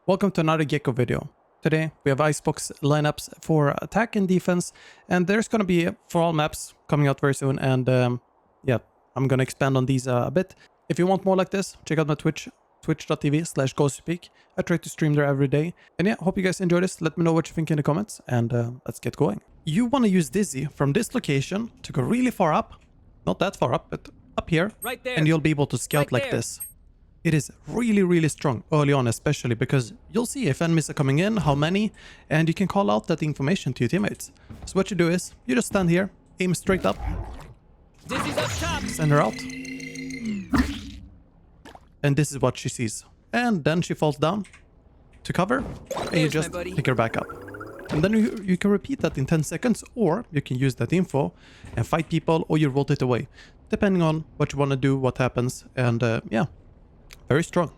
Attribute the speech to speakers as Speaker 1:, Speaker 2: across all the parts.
Speaker 1: Welcome to another Gekko video. Today we have Icebox lineups for attack and defense, and there's going to be for all maps coming out very soon, and yeah, I'm going to expand on these a bit. If you want more like this, check out my Twitch, twitch.tv/ghostspeak. I try to stream there every day. And yeah, hope you guys enjoy this. Let me know what you think in the comments, and let's get going. You want to use Dizzy from this location to go really far up. Not that far up, but up here.
Speaker 2: Right there.
Speaker 1: And you'll be able to scout like this. It is really strong early on, especially because you'll see if enemies are coming in, how many, and you can call out that information to your teammates. So what you do is, you just stand here, aim straight up,
Speaker 2: Dizzy's up top.
Speaker 1: send her out, and this is what she sees. And then she falls down to cover, and you just pick her back up. And then you can repeat that in 10 seconds, or you can use that info and fight people, or you rotate away, depending on what you want to do, what happens, and yeah. Very strong.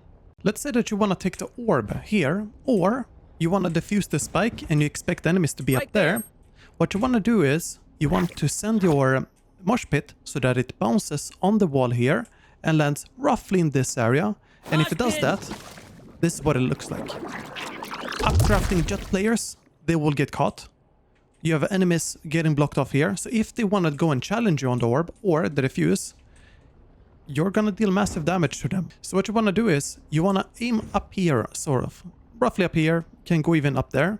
Speaker 1: Let's say that you want to take the orb here, or you want to defuse the spike and you expect enemies to be up there. What you want to do is you want to send your mosh pit so that it bounces on the wall here and lands roughly in this area. And if it does that, this is what it looks like. Upcrafting jet players, they will get caught. You have enemies getting blocked off here. So if they want to go and challenge you on the orb or the defuse, you're gonna deal massive damage to them. So what you want to do is you want to aim up here, sort of roughly up here, can go even up there,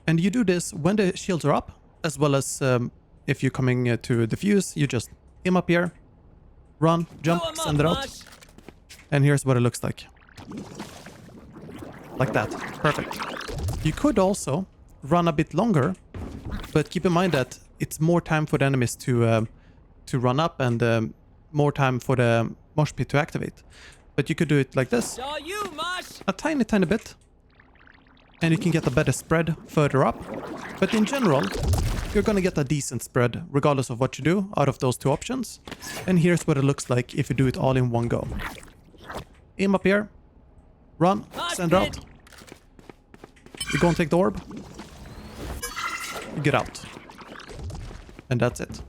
Speaker 1: and you do this when the shields are up, as well as if you're coming to defuse, you just aim up here, run, jump, send it out, and here's what it looks like that. Perfect. You could also run a bit longer, but keep in mind that it's more time for the enemies to run up, and more time for the mosh pit to activate. But you could do it like this, a tiny bit, and you can get a better spread further up. But in general, you're gonna get a decent spread regardless of what you do out of those two options. And here's what it looks like if you do it all in one go. Aim up here, run, send her out. You go and take the orb, you get out, and that's it.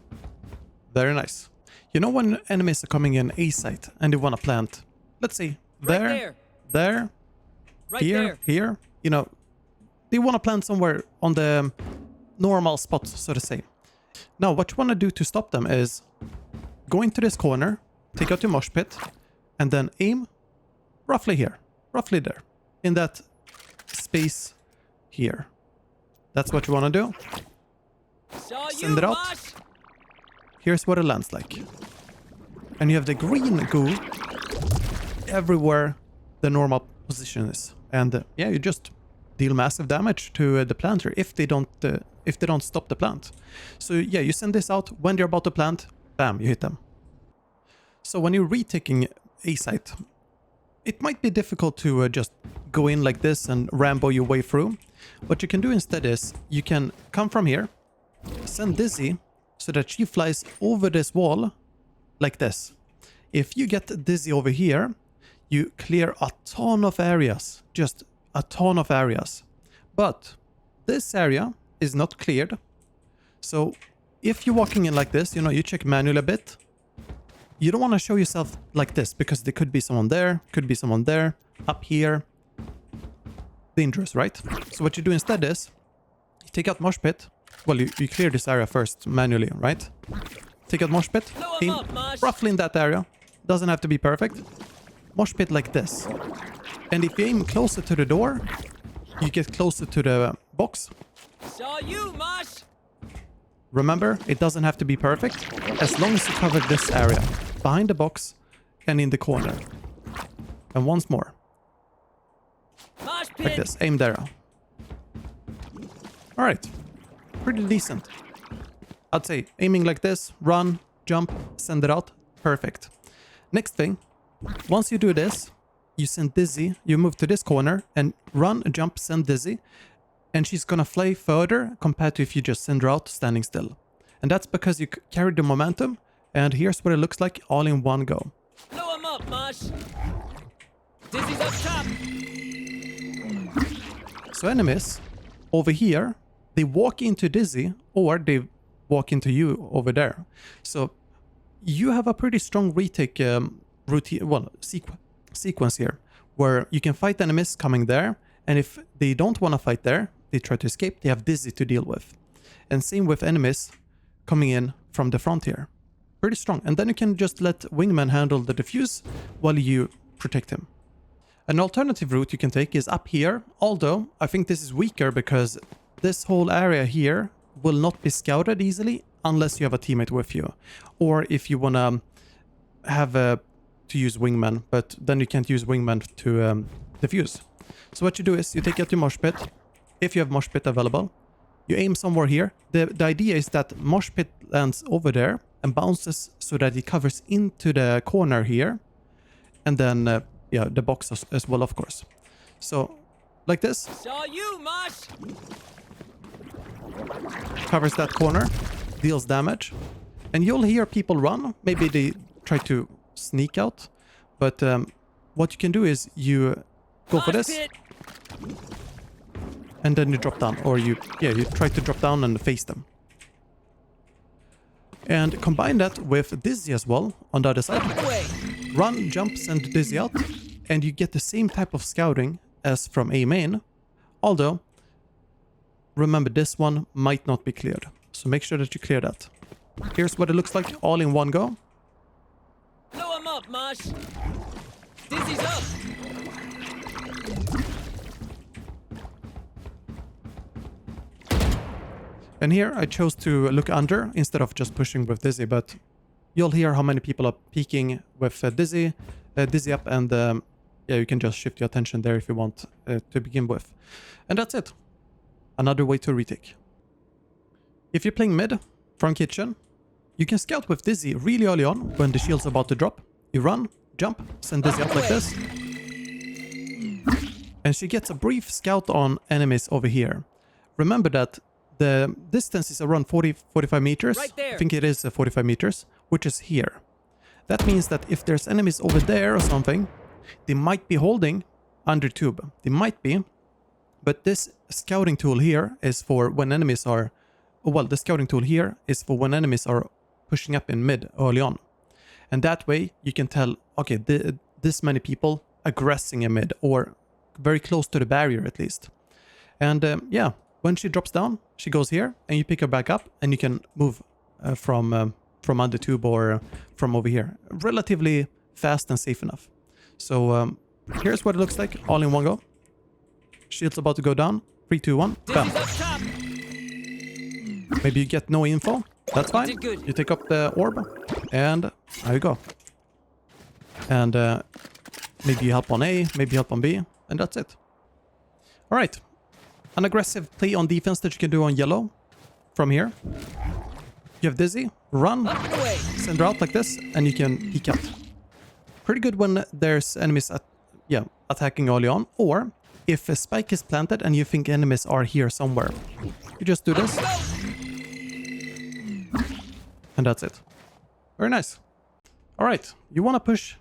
Speaker 1: Very nice. You know when enemies are coming in A site and they want to plant, let's see, there,
Speaker 2: right
Speaker 1: here,
Speaker 2: there.
Speaker 1: here, you know, they want to plant somewhere on the normal spots, so to say. Now, what you want to do to stop them is go into this corner, take out your mosh pit, and then aim roughly here, roughly there, in that space here. That's what you want to do. Send it out. Here's what it lands like. And you have the green goo everywhere the normal position is. And yeah, you just deal massive damage to the planter if they don't stop the plant. So yeah, you send this out when they're about to plant, bam, you hit them. So when you're retaking a site, it might be difficult to just go in like this and Rambo your way through. What you can do instead is you can come from here, send Dizzy so that she flies over this wall like this. If you get Dizzy over here, you clear a ton of areas, just a ton of areas. But this area is not cleared. So if you're walking in like this, you know, you check manually a bit. You don't want to show yourself like this because there could be someone there, could be someone there, up here. Dangerous, right? So what you do instead is you take out mosh pit. Well, you clear this area first manually, right? Take out mosh pit, aim roughly in that area. Doesn't have to be perfect. Mosh pit like this. And if you aim closer to the door, you get closer to the box.
Speaker 2: Saw you, Mosh.
Speaker 1: Remember, it doesn't have to be perfect, as long as you cover this area, behind the box and in the corner. And once more.
Speaker 2: Mosh pit.
Speaker 1: Like this, aim there. Alright. Pretty decent. I'd say aiming like this, run, jump, send it out. Perfect. Next thing, once you do this, you send Dizzy, you move to this corner and run, jump, send Dizzy, and she's gonna fly further compared to if you just send her out standing still. And that's because you carry the momentum, and here's what it looks like all in one go.
Speaker 2: Blow him up, Mosh. Dizzy's up top.
Speaker 1: So enemies over here, they walk into Dizzy or they walk into you over there. So you have a pretty strong retake routine, well, sequence here, where you can fight enemies coming there And if they don't want to fight there, they try to escape, they have Dizzy to deal with. And same with enemies coming in from the front here. Pretty strong. And then you can just let Wingman handle the defuse while you protect him. An alternative route you can take is up here, although I think this is weaker because this whole area here will not be scouted easily unless you have a teammate with you. Or if you want to have to use Wingman, but then you can't use Wingman to defuse. So what you do is you take out your Mosh Pit, if you have Mosh Pit available. You aim somewhere here. The idea is that Mosh Pit lands over there and bounces so that it covers into the corner here. And then, yeah, the box as well, of course. So, like this.
Speaker 2: Saw you, Mosh.
Speaker 1: Covers that corner, deals damage. And you'll hear people run. Maybe they try to sneak out. But what you can do is you go for this. And then you drop down, or you try to drop down and face them. And combine that with Dizzy as well on the other side. Run, jump, send Dizzy out, and you get the same type of scouting as from A main. Although, remember this one might not be cleared, so make sure that you clear that. Here's what it looks like all in one go.
Speaker 2: Blow him up, Mosh. Dizzy's up.
Speaker 1: And here I chose to look under instead of just pushing with Dizzy, but you'll hear how many people are peeking with Dizzy up, and yeah, you can just shift your attention there if you want to begin with. And that's it. Another way to retake. If you're playing mid from kitchen, you can scout with Dizzy really early on when the shield's about to drop. You run, jump, send Dizzy up like this. And she gets a brief scout on enemies over here. Remember that the distance is around 40-45 meters.
Speaker 2: Right there.
Speaker 1: I think it is 45 meters, which is here. That means that if there's enemies over there or something, they might be holding under tube. They might be. But this scouting tool here is for when enemies are... Well, the scouting tool here is for when enemies are pushing up in mid early on. And that way you can tell, okay, this many people aggressing in mid, or very close to the barrier at least. And yeah. When she drops down, she goes here, and you pick her back up, and you can move from under tube or from over here. Relatively fast and safe enough. So here's what it looks like, all in one go. Shield's about to go down. 3, 2, 1, bam. Maybe you get no info. That's fine. You take up the orb, and there you go. And maybe you help on A, maybe you help on B, and that's it. All right. An aggressive play on defense that you can do on yellow from here. You have Dizzy, run, send her out like this, and you can peek out. Pretty good when there's enemies attacking early on, or if a spike is planted and you think enemies are here somewhere. You just do this. And that's it. Very nice. Alright, you want to push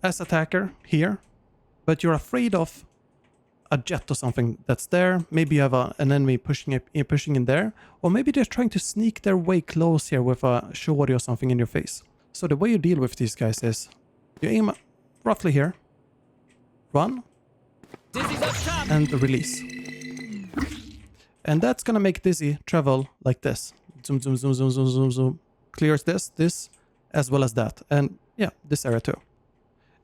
Speaker 1: as attacker here, but you're afraid of a jet or something that's there. Maybe you have an enemy pushing in there, or maybe they're trying to sneak their way close here with a shorty or something in your face. So the way you deal with these guys is you aim roughly here, run, and release. And that's gonna make Dizzy travel like this. Zoom, zoom, zoom, zoom, zoom, zoom, zoom. Clears this, as well as that. And yeah, this area too.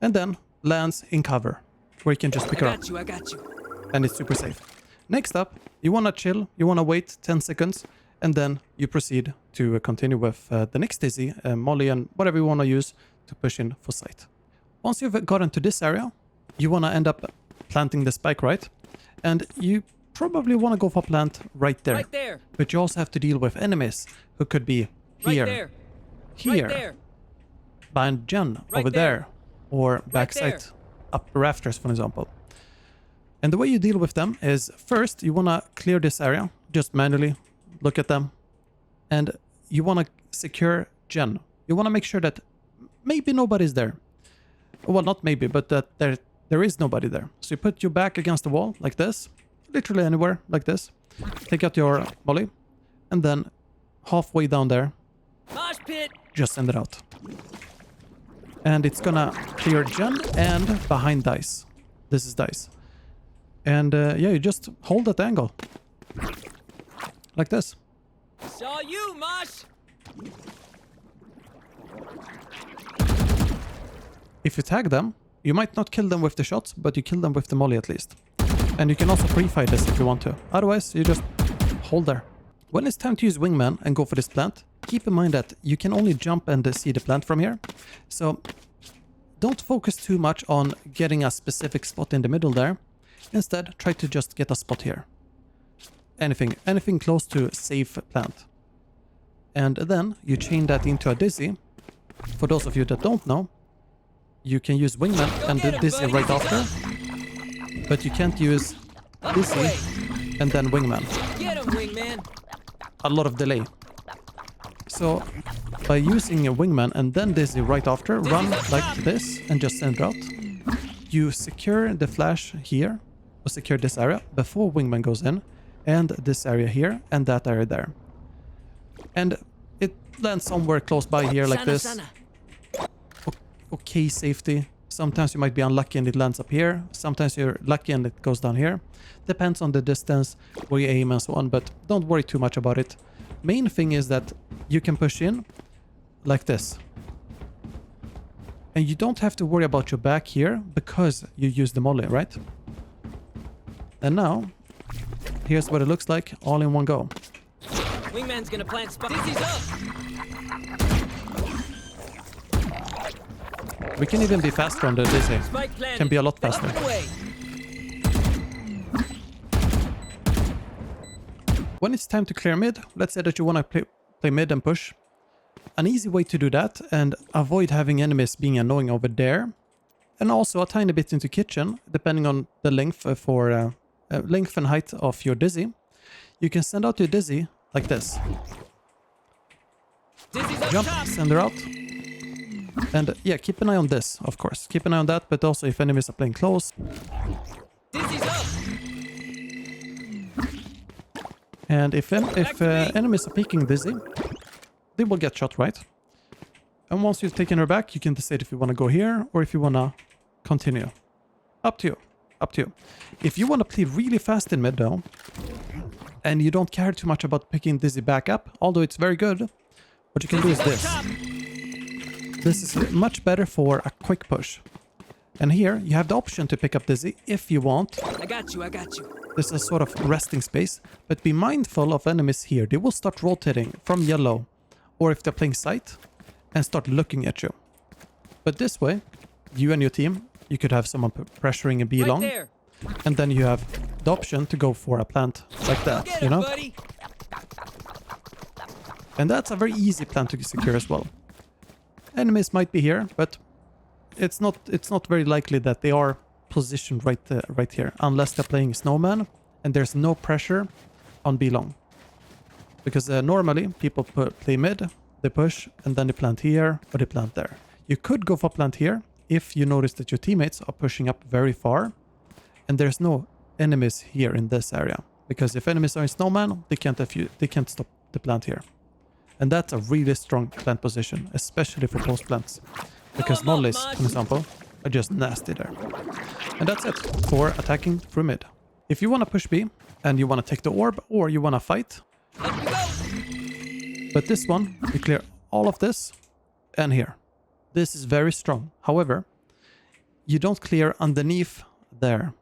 Speaker 1: And then lands in cover, where you can just pick her up.
Speaker 2: I got you.
Speaker 1: And it's super safe. Next up, you want to chill, you want to wait 10 seconds, and then you proceed to continue with the next Dizzy, Molly, and whatever you want to use to push in for sight. Once you've gotten to this area, you want to end up planting the spike, right? And you probably want to go for plant right there.
Speaker 2: Right there.
Speaker 1: But you also have to deal with enemies who could be here,
Speaker 2: Right there.
Speaker 1: here,
Speaker 2: Right there.
Speaker 1: behind Jen,
Speaker 2: Right
Speaker 1: over there, or backside
Speaker 2: there.
Speaker 1: up Rafters, for example. And the way you deal with them is, first, you want to clear this area, just manually look at them, and you want to secure Jen. You want to make sure that maybe nobody's there. Well, not maybe, but that there is nobody there. So you put your back against the wall, like this, literally anywhere, like this. Take out your molly, and then halfway down there,
Speaker 2: Mosh pit.
Speaker 1: just send it out. And it's gonna clear Jen and behind Dice. This is Dice. And yeah, you just hold that angle. Like this.
Speaker 2: Saw you, Mosh.
Speaker 1: If you tag them, you might not kill them with the shots, but you kill them with the molly at least. And you can also pre-fight this if you want to. Otherwise, you just hold there. When it's time to use wingman and go for this plant, keep in mind that you can only jump and see the plant from here. So don't focus too much on getting a specific spot in the middle there. Instead, try to just get a spot here. Anything close to safe plant. And then you chain that into a dizzy. For those of you that don't know, you can use wingman and the dizzy right after. But you can't use dizzy and then wingman.
Speaker 2: Get him, wingman.
Speaker 1: A lot of delay. So by using a wingman and then dizzy right after, run like this and just send it out. You secure the flash here, or secure this area before wingman goes in, and this area here and that area there. And it lands somewhere close by here like this. Okay, safety. Sometimes you might be unlucky and it lands up here. Sometimes you're lucky and it goes down here. Depends on the distance, where you aim and so on, but don't worry too much about it. Main thing is that you can push in like this. And you don't have to worry about your back here because you use the molly, right? And now, here's what it looks like all in one go.
Speaker 2: Wingman's gonna plant spot. Dizzy's up.
Speaker 1: We can even be faster on the dizzy.
Speaker 2: Spike planted.
Speaker 1: Can be a lot faster.
Speaker 2: Up and away.
Speaker 1: When it's time to clear mid, let's say that you want to play mid and push. An easy way to do that and avoid having enemies being annoying over there, and also a tiny bit into kitchen, depending on the length length and height of your dizzy, you can send out your dizzy like this.
Speaker 2: Dizzy's up
Speaker 1: Jump,
Speaker 2: top.
Speaker 1: send her out. And yeah, keep an eye on this, of course. Keep an eye on that, but also if enemies are playing close.
Speaker 2: Dizzy's up.
Speaker 1: And if enemies are peeking dizzy, they will get shot, right? And once you've taken her back, you can decide if you want to go here or if you want to continue. Up to you. Up to you. If you want to play really fast in mid though, and you don't care too much about picking dizzy back up, although it's very good, what you can do is this. This is much better for a quick push. And here you have the option to pick up dizzy if you want.
Speaker 2: I got you. I got you.
Speaker 1: This is sort of resting space, but be mindful of enemies here. They will start rotating from yellow, or if they're playing sight, and start looking at you. But this way, you and your team, you could have someone pressuring a B
Speaker 2: Right
Speaker 1: long,
Speaker 2: there.
Speaker 1: and then you have the option to go for a plant like that,
Speaker 2: Get
Speaker 1: you
Speaker 2: him,
Speaker 1: know?
Speaker 2: buddy.
Speaker 1: And that's a very easy plant to secure as well. Enemies might be here, but it's not very likely that they are positioned right here, unless they're playing snowman and there's no pressure on B long. Because normally people play mid, they push, and then they plant here or they plant there. You could go for plant here if you notice that your teammates are pushing up very far and there's no enemies here in this area. Because if enemies are in snowman, they can't stop the plant here. And that's a really strong plant position, especially for post plants. Because mollies, for example, are just nasty there. And that's it for attacking through mid. If you want to push B and you want to take the orb or you want to fight,
Speaker 2: Up we go.
Speaker 1: but this one, you clear all of this and here. This is very strong. However, you don't clear underneath there.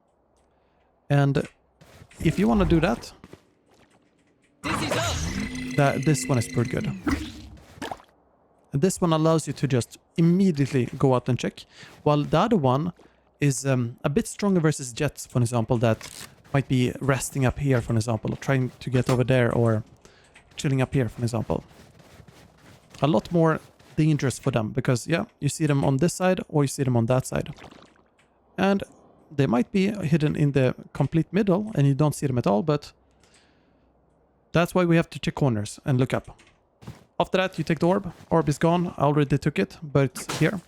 Speaker 1: And if you want to do that,
Speaker 2: Dizzy's up.
Speaker 1: this one is pretty good. And this one allows you to just immediately go out and check, while the other one is a bit stronger versus jets, for example, that might be resting up here, for example, or trying to get over there, or chilling up here, for example. A lot more dangerous for them, because yeah, you see them on this side or you see them on that side. And they might be hidden in the complete middle and you don't see them at all, but that's why we have to check corners and look up. After that, you take the orb. Orb is gone. I already took it, but it's here.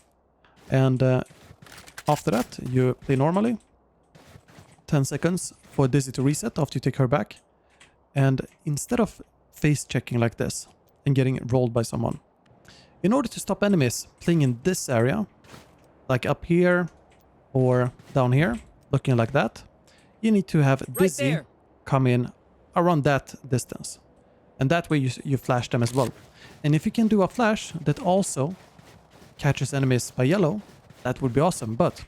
Speaker 1: And after that, you play normally. 10 seconds for Dizzy to reset after you take her back. And instead of face checking like this and getting rolled by someone, in order to stop enemies playing in this area, like up here or down here, looking like that, you need to have
Speaker 2: Right
Speaker 1: Dizzy
Speaker 2: there.
Speaker 1: come in around that distance. And that way you flash them as well. And if you can do a flash that also catches enemies by yellow, that would be awesome. But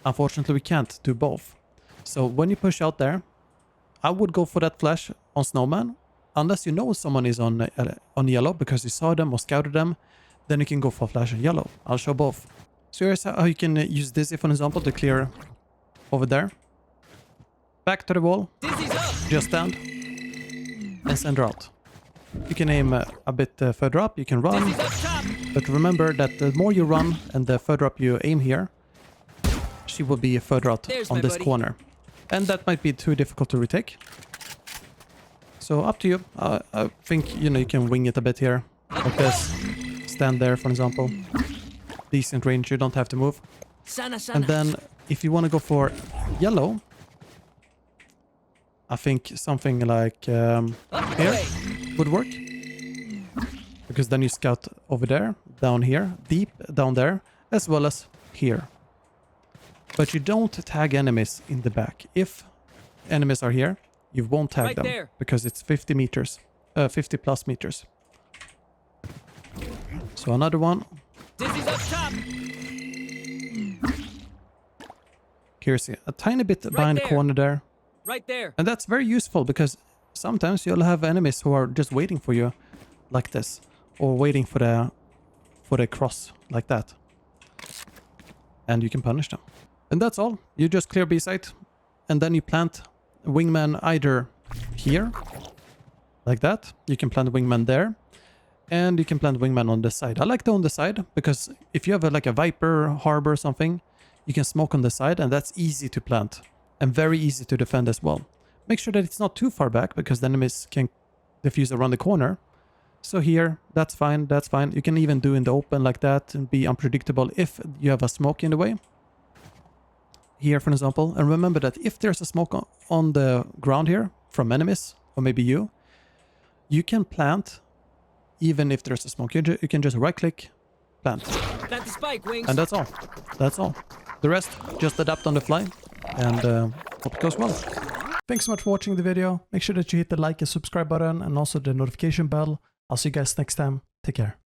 Speaker 1: unfortunately, we can't do both. So when you push out there, I would go for that flash on Snowman. Unless you know someone is on yellow because you saw them or scouted them, then you can go for flash on yellow. I'll show both. So here's how you can use Dizzy, for example, to clear over there. Back to the wall.
Speaker 2: Dizzy's up.
Speaker 1: Just stand and send her out. You can aim a bit further up, you can run,
Speaker 2: Dizzy's up top.
Speaker 1: but remember that the more you run and the further up you aim here, she will be further out
Speaker 2: There's
Speaker 1: on
Speaker 2: my
Speaker 1: this
Speaker 2: buddy.
Speaker 1: corner. And that might be too difficult to retake. So up to you. I think, you can wing it a bit here, like this. Stand there, for example. Decent range, you don't have to move.
Speaker 2: Sana, sana.
Speaker 1: And then if you want to go for yellow, I think something like
Speaker 2: Up
Speaker 1: here
Speaker 2: away.
Speaker 1: would work. Because then you scout over there, down here, deep down there, as well as here. But you don't tag enemies in the back. If enemies are here, you won't tag
Speaker 2: Right
Speaker 1: them.
Speaker 2: there.
Speaker 1: Because it's 50 meters. 50 plus meters. So another one.
Speaker 2: Dizzy's up top.
Speaker 1: Here's a tiny bit behind the
Speaker 2: there.
Speaker 1: corner there.
Speaker 2: Right there.
Speaker 1: And that's very useful because sometimes you'll have enemies who are just waiting for you like this. Or waiting for the cross like that. And you can punish them. And that's all. You just clear B site. And then you plant wingman either here. Like that. You can plant wingman there. And you can plant wingman on this side. I like the on the side because if you have like a Viper, Harbor or something, you can smoke on the side and that's easy to plant. And very easy to defend as well. Make sure that it's not too far back because the enemies can defuse around the corner. So here, that's fine, that's fine. You can even do in the open like that and be unpredictable if you have a smoke in the way. Here, for example. And remember that if there's a smoke on the ground here from enemies, or maybe you can plant even if there's a smoke. You can just right-click, plant.
Speaker 2: Plant the spike, Wings.
Speaker 1: And that's all. That's all. The rest, just adapt on the fly. And hope it goes well. Thanks so much for watching the video. Make sure that you hit the like and subscribe button and also the notification bell. I'll see you guys next time. Take care.